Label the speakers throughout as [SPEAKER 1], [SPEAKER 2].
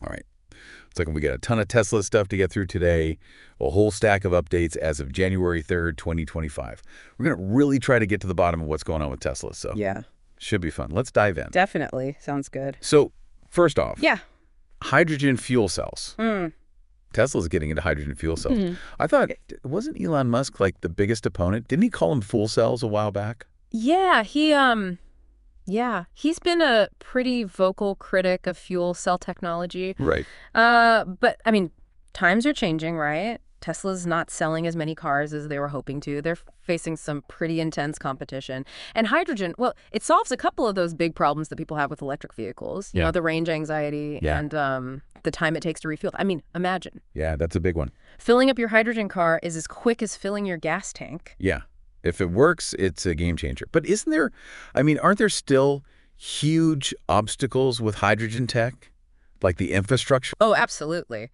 [SPEAKER 1] All right. It's like we got a ton of Tesla stuff to get through today, a whole stack of updates as of January 3rd, 2025. We're going to really try to get to the bottom of what's going on with Tesla, so
[SPEAKER 2] Yeah,
[SPEAKER 1] should be fun. Let's dive in.
[SPEAKER 2] definitely. Sounds good.
[SPEAKER 1] So, first off,
[SPEAKER 2] Yeah.
[SPEAKER 1] hydrogen fuel cells.
[SPEAKER 2] Mm.
[SPEAKER 1] Tesla's getting into hydrogen fuel cells.
[SPEAKER 2] Mhm.
[SPEAKER 1] I thought, wasn't Elon Musk like the biggest opponent? Didn't he call them fuel cells a while back?
[SPEAKER 3] Yeah, he's been a pretty vocal critic of fuel cell technology.
[SPEAKER 1] Right.
[SPEAKER 3] But I mean, times are changing, right? Tesla's not selling as many cars as they were hoping to. They're facing some pretty intense competition. And hydrogen, well, it solves a couple of those big problems that people have with electric vehicles. You know, the range anxiety and the time it takes to refuel. I mean, imagine.
[SPEAKER 1] Yeah, that's a big one.
[SPEAKER 3] Filling up your hydrogen car is as quick as filling your gas tank.
[SPEAKER 1] Yeah. If it works, it's a game changer. But aren't there still huge obstacles with hydrogen tech? Like the infrastructure?
[SPEAKER 3] Oh, absolutely.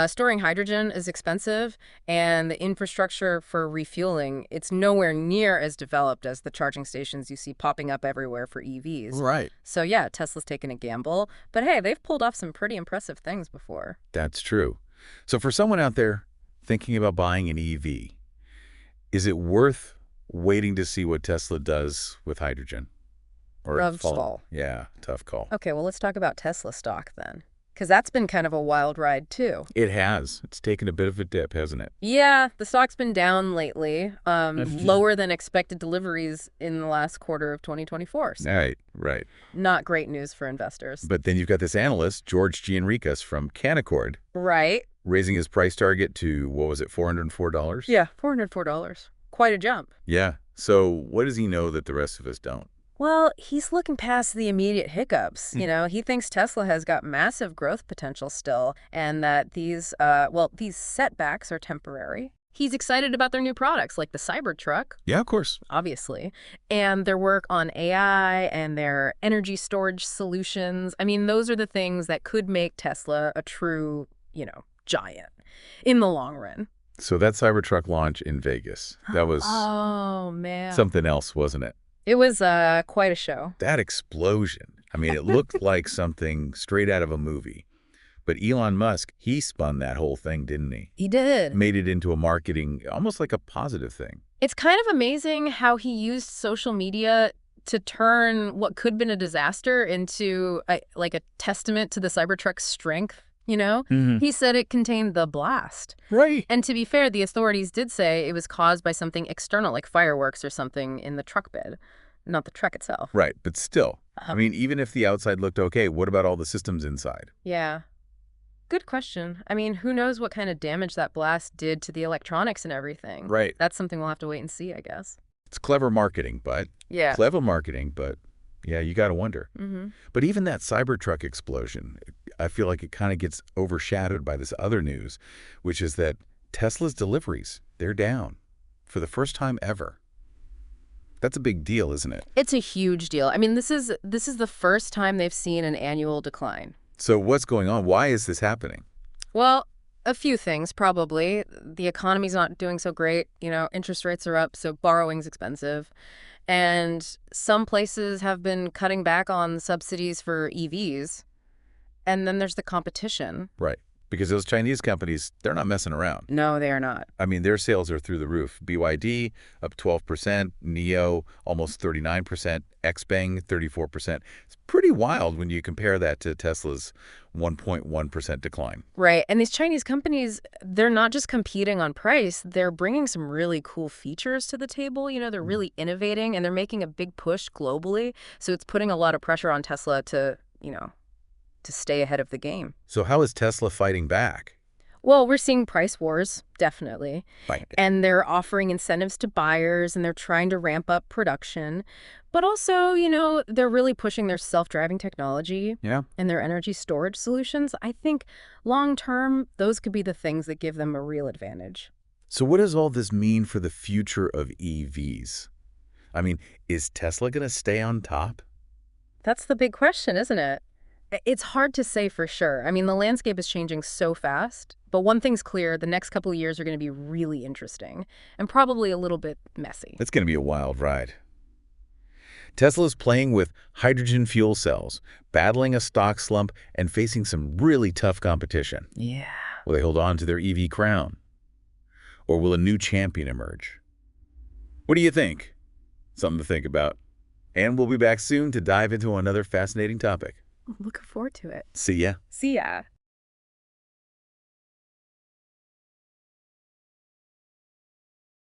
[SPEAKER 3] Storing hydrogen is expensive, and the infrastructure for refueling, it's nowhere near as developed as the charging stations you see popping up everywhere for EVs.
[SPEAKER 1] Right.
[SPEAKER 3] So yeah, Tesla's taken a gamble, but hey, they've pulled off some pretty impressive things before.
[SPEAKER 1] That's true. So for someone out there thinking about buying an EV, is it worth waiting to see what Tesla does with hydrogen?
[SPEAKER 3] Rough call.
[SPEAKER 1] Yeah, tough call.
[SPEAKER 3] Okay, well, let's talk about Tesla stock then, because that's been kind of a wild ride too.
[SPEAKER 1] It has. It's taken a bit of a dip, hasn't it?
[SPEAKER 3] Yeah, the stock's been down lately, lower than expected deliveries in the last quarter of 2024. So
[SPEAKER 1] Right.
[SPEAKER 3] not great news for investors.
[SPEAKER 1] But then you've got this analyst, George Gianrikas from Canaccord,
[SPEAKER 3] Right.
[SPEAKER 1] raising his price target to, what was it, $404?
[SPEAKER 3] Yeah, $404. Quite a jump.
[SPEAKER 1] Yeah. So what does he know that the rest of us don't?
[SPEAKER 3] Well, he's looking past the immediate hiccups. You know, he thinks Tesla has got massive growth potential still, and that these setbacks are temporary. He's excited about their new products, like the Cybertruck,
[SPEAKER 1] Yeah, of course.
[SPEAKER 3] obviously, and their work on AI and their energy storage solutions. I mean, those are the things that could make Tesla a true, giant in the long run.
[SPEAKER 1] So that Cybertruck launch in Vegas, that was
[SPEAKER 3] Oh, man.
[SPEAKER 1] something else, wasn't it?
[SPEAKER 3] It was quite a show.
[SPEAKER 1] That explosion. I mean, it looked like something straight out of a movie. But Elon Musk, he spun that whole thing, didn't he?
[SPEAKER 3] He did.
[SPEAKER 1] Made it into a marketing, almost like a positive thing.
[SPEAKER 3] It's kind of amazing how he used social media to turn what could have been a disaster into a testament to the Cybertruck's strength, He said it contained the blast.
[SPEAKER 1] Right.
[SPEAKER 3] And to be fair, the authorities did say it was caused by something external, like fireworks or something in the truck bed, not the truck itself.
[SPEAKER 1] Right. But still, I mean, even if the outside looked okay, what about all the systems inside?
[SPEAKER 3] Yeah. Good question. I mean, who knows what kind of damage that blast did to the electronics and everything.
[SPEAKER 1] Right.
[SPEAKER 3] That's something we'll have to wait and see, I guess.
[SPEAKER 1] It's clever marketing, but
[SPEAKER 3] Yeah.
[SPEAKER 1] yeah, you got to wonder.
[SPEAKER 3] Mm-hmm.
[SPEAKER 1] But even that Cybertruck explosion, I feel like it kind of gets overshadowed by this other news, which is that Tesla's deliveries, they're down for the first time ever. That's a big deal, isn't it?
[SPEAKER 3] It's a huge deal. I mean, this is the first time they've seen an annual decline.
[SPEAKER 1] So what's going on? Why is this happening?
[SPEAKER 3] Well, a few things, probably. The economy's not doing so great. Interest rates are up, so borrowing's expensive. And some places have been cutting back on subsidies for EVs. And then there's the competition.
[SPEAKER 1] Right. Because those Chinese companies, they're not messing around.
[SPEAKER 3] No, they are not.
[SPEAKER 1] I mean, their sales are through the roof. BYD up 12%, Nio almost 39%, XPeng 34%. It's pretty wild when you compare that to Tesla's 1.1% decline.
[SPEAKER 3] Right. And these Chinese companies, they're not just competing on price. They're bringing some really cool features to the table. They're really innovating, and they're making a big push globally. So it's putting a lot of pressure on Tesla to stay ahead of the game.
[SPEAKER 1] So how is Tesla fighting back?
[SPEAKER 3] Well, we're seeing price wars, definitely.
[SPEAKER 1] Right.
[SPEAKER 3] And they're offering incentives to buyers, and they're trying to ramp up production. But also, they're really pushing their self-driving technology and their energy storage solutions. I think long-term, those could be the things that give them a real advantage.
[SPEAKER 1] So what does all this mean for the future of EVs? I mean, is Tesla going to stay on top?
[SPEAKER 3] That's the big question, isn't it? It's hard to say for sure. I mean, the landscape is changing so fast. But one thing's clear, the next couple of years are going to be really interesting and probably a little bit messy.
[SPEAKER 1] It's going to be a wild ride. Tesla's playing with hydrogen fuel cells, battling a stock slump, and facing some really tough competition.
[SPEAKER 3] Yeah.
[SPEAKER 1] Will they hold on to their EV crown? Or will a new champion emerge? What do you think? Something to think about. And we'll be back soon to dive into another fascinating topic.
[SPEAKER 3] Looking forward to it.
[SPEAKER 1] See ya.
[SPEAKER 3] See ya.